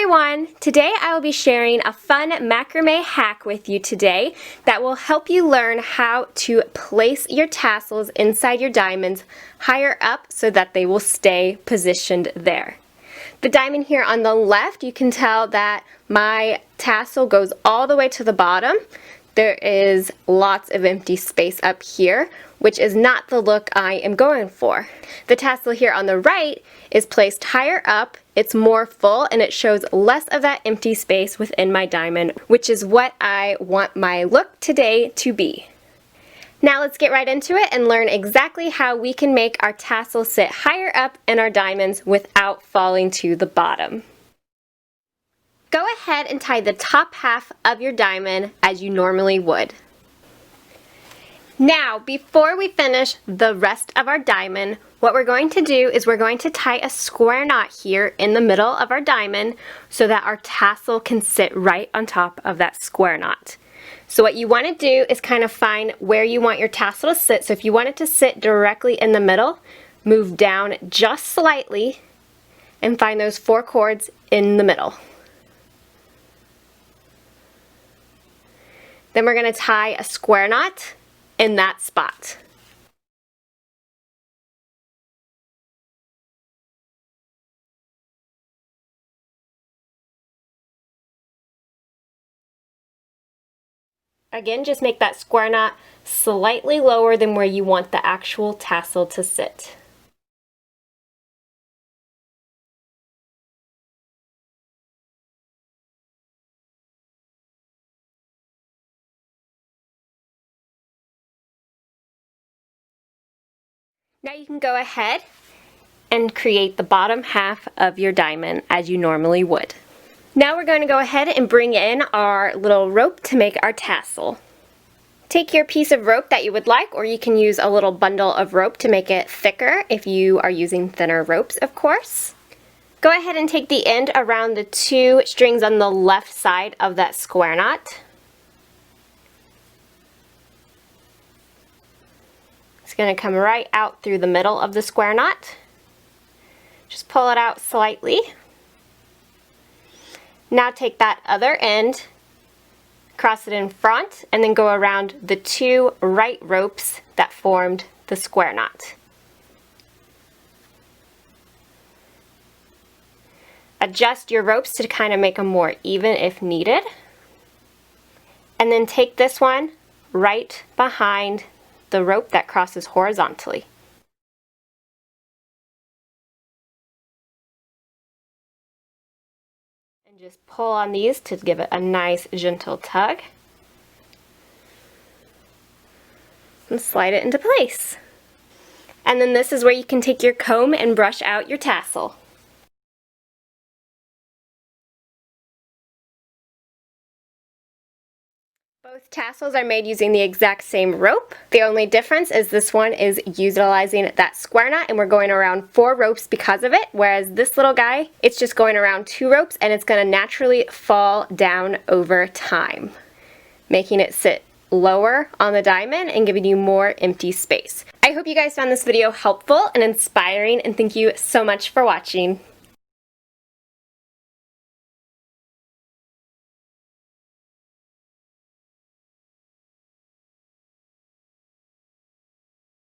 everyone! Today I will be sharing a fun macrame hack with you today that will help you learn how to place your tassels inside your diamonds higher up so that they will stay positioned there. The diamond here on the left, you can tell that my tassel goes all the way to the bottom. There is lots of empty space up here, which is not the look I am going for. The tassel here on the right is placed higher up, it's more full, and it shows less of that empty space within my diamond, which is what I want my look today to be. Now let's get right into it and learn exactly how we can make our tassel sit higher up in our diamonds without falling to the bottom. Go ahead and tie the top half of your diamond as you normally would. Now, before we finish the rest of our diamond, what we're going to do is we're going to tie a square knot here in the middle of our diamond so that our tassel can sit right on top of that square knot. So what you want to do is kind of find where you want your tassel to sit. So if you want it to sit directly in the middle, move down just slightly and find those 4 cords in the middle. Then we're going to tie a square knot in that spot. Again, just make that square knot slightly lower than where you want the actual tassel to sit. Now you can go ahead and create the bottom half of your diamond as you normally would. Now we're going to go ahead and bring in our little rope to make our tassel. Take your piece of rope that you would like, or you can use a little bundle of rope to make it thicker if you are using thinner ropes, of course. Go ahead and take the end around the 2 strings on the left side of that square knot. It's going to come right out through the middle of the square knot. Just pull it out slightly. Now take that other end, cross it in front, and then go around the 2 right ropes that formed the square knot. Adjust your ropes to kind of make them more even if needed. And then take this one right behind the rope that crosses horizontally. And just pull on these to give it a nice gentle tug. And slide it into place. And then this is where you can take your comb and brush out your tassel. Both tassels are made using the exact same rope. The only difference is this one is utilizing that square knot and we're going around 4 ropes because of it, whereas this little guy, it's just going around 2 ropes and it's going to naturally fall down over time, making it sit lower on the diamond and giving you more empty space. I hope you guys found this video helpful and inspiring, and thank you so much for watching.